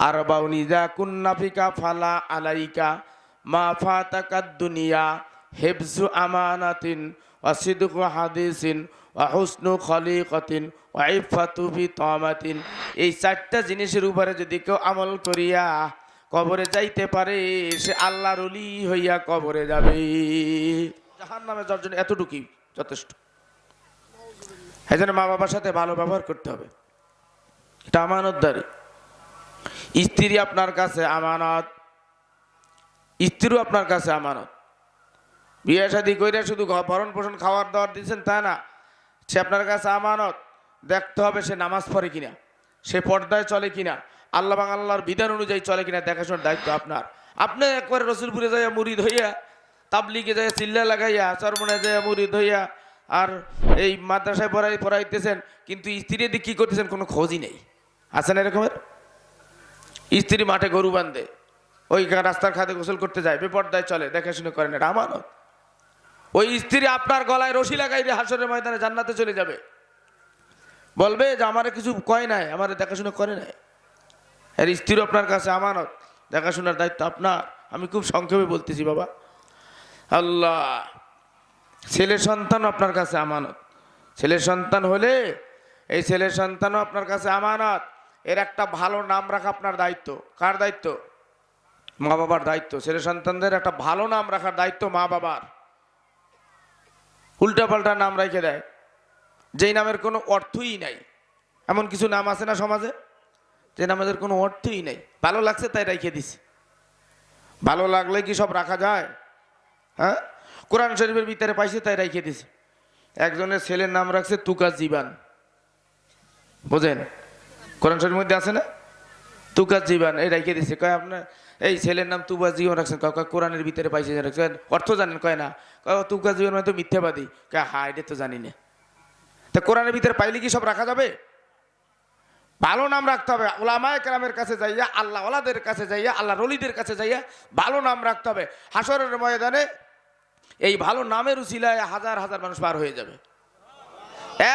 আরবাউন ইযা কুন্না ফিকা ফালা আলাইকা মা ফাতাকাদ দুনিয়া হিফযু আমানাতিন ওয়া সিদকু হাদিসিন ওয়া হুসনু খলিকাতিন ওয়া ইফাতু বিতামাতিন। এই চারটা জিনিসের উপরে যদি কেউ আমল করিয়া কবরে যাইতে পারে সে আল্লাহর ওলি হইয়া কবরে যাবে। জাহান্নামে যাওয়ার জন্য এতটুকুই যথেষ্ট। এই জন্য মা বাবার সাথে ভালো ব্যবহার করতে হবে, এটা আমানতদারি। স্ত্রী আপনার কাছে আমানত, স্ত্রীও আপনার কাছে আমানত। বিয়ে শাদী করে শুধু ভরণ পোষণ খাওয়ার দাওয়ার দিচ্ছেন তা না, সে আপনার কাছে আমানত। দেখতে হবে সে নামাজ পড়ে কিনা, সে পর্দায় চলে কিনা, আল্লাহ এবং আল্লাহর বিধান অনুযায়ী চলে কিনা দেখাশোনার দায়িত্ব আপনার। আপনি একবারে রসুলপুরে যাইয়া মুরিদ হইয়া, তাবলিগে যাইয়া চিল্লা লাগাইয়া, চরমনে যাইয়া মুরিদ হইয়া আর এই মাদ্রাসায় পড়াইতেছেন, কিন্তু স্ত্রী দিয়ে কী করতেছেন কোনো খোঁজই নেই। আছেন এরকমের? স্ত্রী মাঠে গরু বাঁধে, ওই রাস্তার খাতে গোসল করতে যায়, বেপর্দায় চলে, দেখাশুনো করেন, এটা আমানত। ওই স্ত্রী আপনার গলায় রশি লাগাই দিয়ে হাসরের ময়দানে জান্নাতে চলে যাবে, বলবে যে আমারে কিছু কয় নাই, আমারে দেখাশুনো করে নাই। এর স্ত্রী আপনার কাছে আমানত, দেখাশোনার দায়িত্ব আপনার। আমি খুব সংক্ষেপে বলতেছি বাবা। আল্লাহ, ছেলের সন্তান আপনার কাছে আমানত। ছেলের সন্তান হলে এই ছেলের সন্তানও আপনার কাছে আমানত। এর একটা ভালো নাম রাখা আপনার দায়িত্ব। কার দায়িত্ব? মা বাবার দায়িত্ব। ছেলে সন্তানদের একটা ভালো নাম রাখার দায়িত্ব মা বাবার। উল্টাপাল্টা নাম রেখে দেয়, যেই নামের কোনো অর্থই নাই। এমন কিছু নাম আছে না সমাজে, যে নামের কোনো অর্থই নেই, ভালো লাগছে তাই রেখে দিছে। ভালো লাগলে কি সব রাখা যায়? হ্যাঁ, কোরআন শরীফের ভিতরে পাইছে তাই রেখে দিছে। একজনের ছেলের নাম রাখছে তুকা জীবান, বোঝেন? কোরআন শরীফের মধ্যে আছে না, তুকা জীবান, এই রেখে দিছে। কয় আপনার এই ছেলের নাম তুকা জীবন রাখছেন, কোরআনের ভিতরে পাইছে রাখছেন, অর্থ জানেন? কয় না। তুকা জীবন মানে তো মিথ্যাবাদী। কয় হ্যাঁ, এটা তো জানি না। তা কোরআনের ভিতরে পাইলে কি সব রাখা যাবে? ভালো নাম রাখতে হবে। উলামায়ে কেরামের কাছে যাইয়া, আল্লাহ ওয়ালাদের কাছে যাইয়া, আল্লাহর ওলিদের কাছে যাইয়া ভালো নাম রাখতে হবে। হাসরের ময়দানে এই ভালো নামের উসিলায় হাজার হাজার মানুষ পার হয়ে যাবে।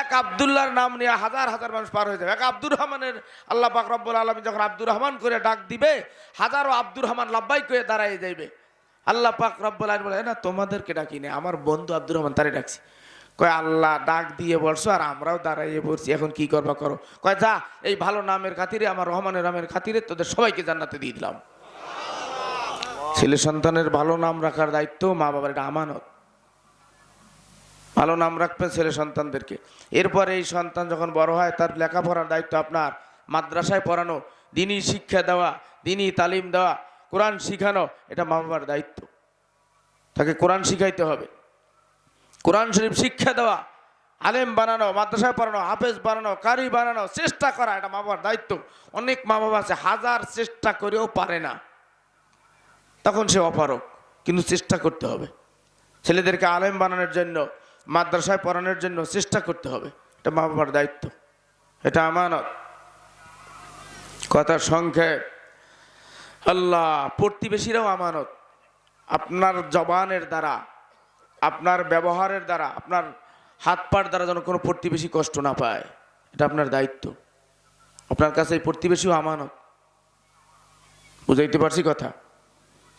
এক আব্দুল্লাহর নাম নিয়ে হাজার হাজার মানুষ পার হয়ে যাবে। এক আব্দুর রহমানের আল্লাহ পাক রব্বুল আলামিন যখন আব্দুর রহমান করে ডাক দিবে, হাজারো আব্দুর রহমান লাব্বাইক করে দাঁড়ায় যাইবে। আল্লাহ পাক রব্বুল আলামিন বলে, না তোমাদেরকে ডাকি না, আমার বন্ধু আব্দুর রহমান তারে ডাকছি। কয় আল্লাহ ডাক দিয়ে বলছো আর আমরাও দাঁড়াইয়ে পড়ছি, এখন কি করবা করো। কয় যা, এই ভালো নামের খাতিরে, আমার রহমানের নামের খাতিরে তোদের সবাইকে জান্নাতে দিয়ে দিলাম। ছেলে সন্তানের ভালো নাম রাখার দায়িত্ব মা বাবার, এটা আমানত। ভালো নাম রাখবেন ছেলে সন্তানদেরকে। এরপরে এই সন্তান যখন বড় হয় তার লেখাপড়ার দায়িত্ব আপনার। মাদ্রাসায় পড়ানো, দিনী শিক্ষা দেওয়া, দিনী তালিম দেওয়া, কোরআন শিখানো, এটা মা বাবার দায়িত্ব। তাকে কোরআন শিখাইতে হবে, কোরআন শরীফ শিক্ষা দেওয়া, আলেম বানানো, মাদ্রাসায় পড়ানো, হাফেজ বানানো, কারি বানানো, চেষ্টা করা, এটা মা বাবার দায়িত্ব। অনেক মা বাবা আছে হাজার চেষ্টা করেও পারে না, তখন সে অপারক, কিন্তু চেষ্টা করতে হবে। ছেলেদেরকে আলেম বানানোর জন্য, মাদ্রাসায় পড়ানোর জন্য চেষ্টা করতে হবে, এটা মা বাবার দায়িত্ব, এটা আমানত। কথার সংক্ষেপ, আল্লাহ, প্রতিবেশীরাও আমানত। আপনার জবানের দ্বারা, আপনার ব্যবহারের দ্বারা, আপনার হাত পার দ্বারা যেন কোনো প্রতিবেশী কষ্ট না পায়, এটা আপনার দায়িত্ব। আপনার কাছে এই প্রতিবেশীও আমানত। বুঝাইতে পারছি কথা?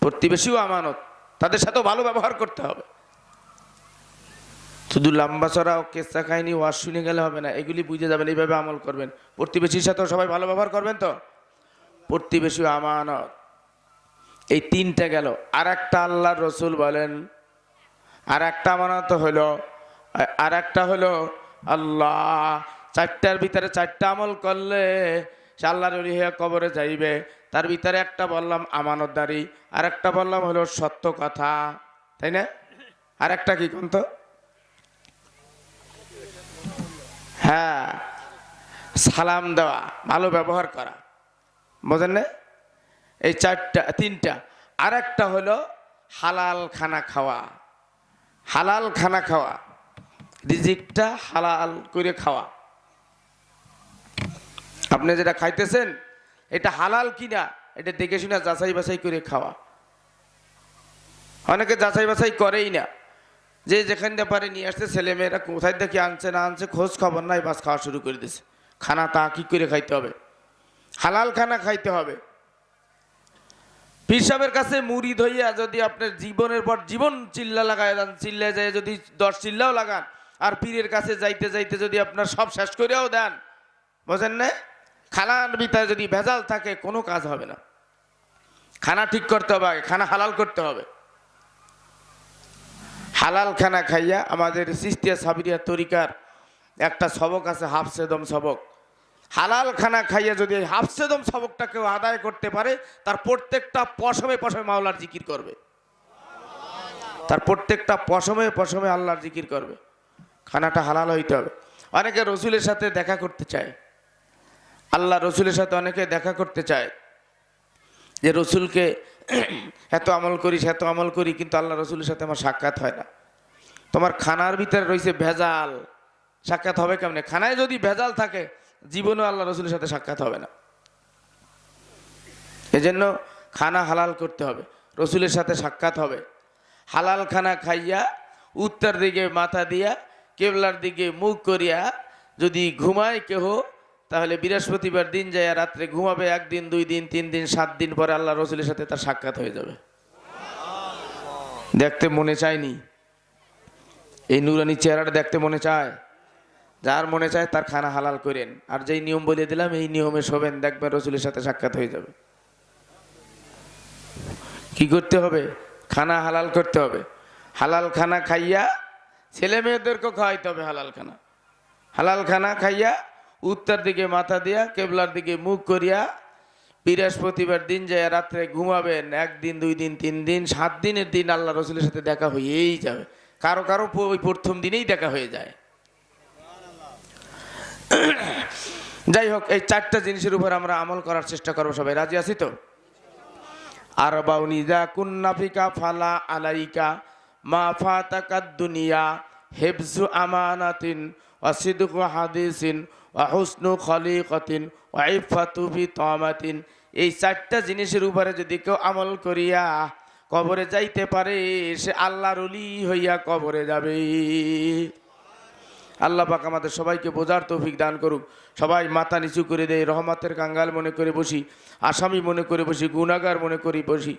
প্রতিবেশীও আমানত, তাদের সাথেও ভালো ব্যবহার করতে হবে। শুধু লম্বা চড়া ও কেসা কাহিনী ওয়াজ শুনে গেলে হবে না, এগুলি বুঝে যাবেন, এইভাবে আমল করবেন। প্রতিবেশীর সাথেও সবাই ভালো ব্যবহার করবেন তো। প্রতিবেশীও আমানত। এই তিনটা গেল। আর একটা আল্লাহর রসুল বলেন, আর একটা আমানত হলো, আর একটা হলো আল্লাহ, চারটার ভিতরে চারটা আমল করলে সে আল্লাহর ওলি হয়ে কবরে যাইবে। তার ভিতরে একটা বললাম আমানতদারি, আর একটা বললাম হলো সত্য কথা, তাই না? আর একটা কি কোন তো? হ্যাঁ, সালাম দেওয়া, ভালো ব্যবহার করা, বোঝেন না? এই চারটা, তিনটা। আর একটা হলো হালাল খানা খাওয়া। হালাল খানা খাওয়া, রিজিকটা হালাল করে খাওয়া। আপনি যেটা খাইতেছেন এটা হালাল কিনা এটা দেখে শুনে যাচাই বাছাই করে খাওয়া। অনেকে যাচাই বাছাই করেই না, যে যেখান দিয়ে পারে নিয়ে আসছে, ছেলেমেয়েরা কোথায় দেখে আনছে না আনছে খোঁজ খবর নাই, বাস খাওয়া শুরু করে দিছে। খানা তা কি করে খাইতে হবে? হালাল খানা খাইতে হবে। পীর সাহেবের কাছে মুরিদ হইয়া যদি আপনার জীবনের পর জীবন চিল্লা লাগায় দেন, চিল্লা যায় যদি 10 চিল্লাও লাগান, আর পীরের কাছে যাইতে যাইতে যদি আপনার সব শেষ করেও দেন, বোঝেন না? খানার ভিতরে যদি ভেজাল থাকে কোনো কাজ হবে না। খানা ঠিক করতে হবে, খানা হালাল করতে হবে। হালাল খানা খাইয়া আমাদের চিশতিয়া সাবিরিয়া তরিকার একটা সবক আছে, হাফসেদম সবক। হালাল খানা খাইয়া যদি হাফসেদম সবকটা কেউ আদায় করতে পারে, তার প্রত্যেকটা পশমে পশমে মাওলার জিকির করবে, তার প্রত্যেকটা পশমে পশমে আল্লাহর জিকির করবে। খানাটা হালাল হইতে হবে। অনেকে রসুলের সাথে দেখা করতে চায়, আল্লাহ রসুলের সাথে অনেকে দেখা করতে চায় যে রসুলকে এত আমল করিস, এত আমল করি, কিন্তু আল্লাহ রসুলের সাথে আমার সাক্ষাৎ হয় না। তোমার খানার ভিতরে রয়েছে ভেজাল, সাক্ষাৎ হবে কেমনে? খানায় যদি ভেজাল থাকে জীবনেও আল্লাহ রসুলের সাথে সাক্ষাৎ হবে না। এজন্য খানা হালাল করতে হবে, রসুলের সাথে সাক্ষাৎ হবে। হালাল খানা খাইয়া উত্তর দিকে মাথা দিয়া কেবলার দিকে মুখ করিয়া যদি ঘুমায় কেহ, তাহলে বৃহস্পতিবার দিন যায় রাত্রে ঘুমাবে, 1 দিন 2 দিন 3 দিন 7 দিন পরে আল্লাহ রসুলের সাথে তার সাক্ষাৎ হয়ে যাবে। দেখতে মনে চায়নি? এই নুরানি চেহারাটা দেখতে মনে চায়? যার মনে চায় তার খানা হালাল করেন, আর যেই নিয়ম বলে দিলাম এই নিয়মে শোবেন, দেখবেন রসুলের সাথে সাক্ষাৎ হয়ে যাবে। কি করতে হবে? খানা হালাল করতে হবে। হালাল খানা খাইয়া ছেলে মেয়েদেরকেও খাওয়াইতে হবে হালাল খানা। হালাল খানা খাইয়া উত্তর দিকে মাথা দিয়া কেবলার দিকে মুখ করিয়া বৃহস্পতিবার দিন যায় রাত্রে ঘুমাবেন, 1 দিন 2 দিন 3 দিন 7 দিনের দিন আল্লাহ রসুলের সাথে দেখা হয়েই যাবে। কারো কারো ওই প্রথম দিনেই দেখা হয়ে যায়। যাই হোক, এই 4টা জিনিসের উপর আমরা আমল করার চেষ্টা করবো। সবাই রাজি আছি তো? আরবাউন ইযা কুন্না ফিকা ফালা আলাইকা মা ফাতাকাদ দুনিয়া হিফযু আমানাতিন ওয়া সিদকু হাদিসিন ওয়া হুসনু খলিকাতিন ওয়া ইফাতু বিতামাতিন। এই 4টা জিনিসের উপরে যদি কেউ আমল করিয়া কবরে যাইতে পারে, সে আল্লাহর ওলি হইয়া কবরে যাবে। আল্লাহ পাক আমাদের সবাইকে বোঝার তৌফিক দান করুক। সবাই মাথা নিচু করে দেয়, রহমতের কাঙ্গাল মনে করে বসি, আসামি মনে করে বসি, গুনাহগার মনে করি বসি।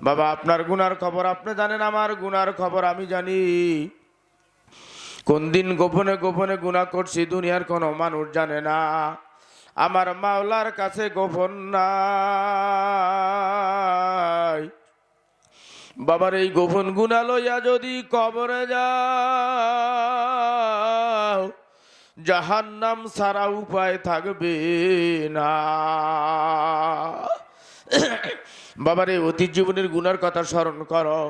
বাবা, আপনার গুনার খবর আপনি জানেন, আমার গুনার খবর আমি জানি। কোন দিন গোপনে গোপনে গুনাহ করছি দুনিয়ার কোনো মানুষ জানে না, আমার মাওলার কাছে গোপন নাই। বাবার এই গোপন গুনাহ লইয়া যদি কবরে যাও, জাহান্নাম ছাড়া উপায় থাকবে না। বাবার এই অতীত জীবনের গুনার কথা স্মরণ করো।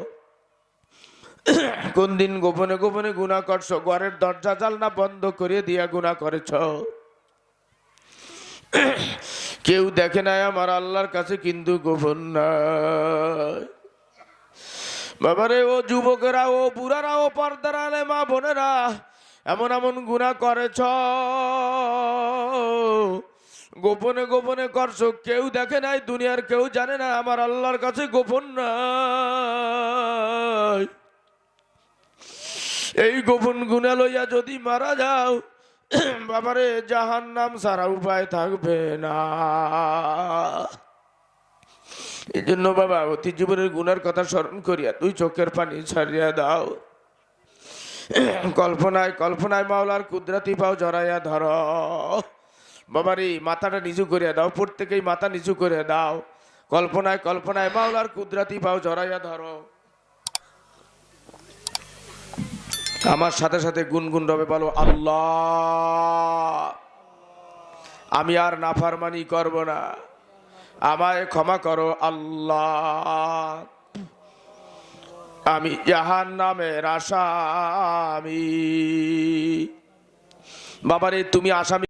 কোন দিন গোপনে গোপনে গুনাহ করছো, ঘরের দরজা জানলা বন্ধ করে দিয়া গুনাহ করেছ, কেউ দেখে নাই, আমার আল্লাহর কাছে কিন্তু গোপন নাই। বাবারে, ও যুবকেরা, ও বুড়ারা, ও পর্দার আলে মা বোনেরা, এমন এমন গুনাহ করেছ, গোপনে গোপনে করছো, কেউ দেখে নাই, দুনিয়ার কেউ জানে না, আমার আল্লাহর কাছে গোপন নাই। এই গোপন গুনাহ লইয়া যদি মারা যাও, বাবারে জাহান্নাম ছাড়া উপায় থাকবে না। এই জন্য বাবা, অতি জীবনের গুনার কথা স্মরণ করিয়া 2 চোখের পানি ছাড়িয়া দাও। কল্পনায় কল্পনায় মাওলার কুদরতি পাও জড়াইয়া ধর। বাবারে মাথাটা নিচু করিয়া দাও, প্রত্যেকেই মাথা নিচু করে দাও। কল্পনায় কল্পনায় মাওলার কুদরতি পাও জড়াইয়া ধরো। আমার সাথে সাথে গুনগুন রবে বলো, আল্লাহ, আমি আর নাফরমানি করব না, আমায় ক্ষমা করো আল্লাহ, আমি জাহান্নামের আসামি। বাবারে, তুমি আসামি।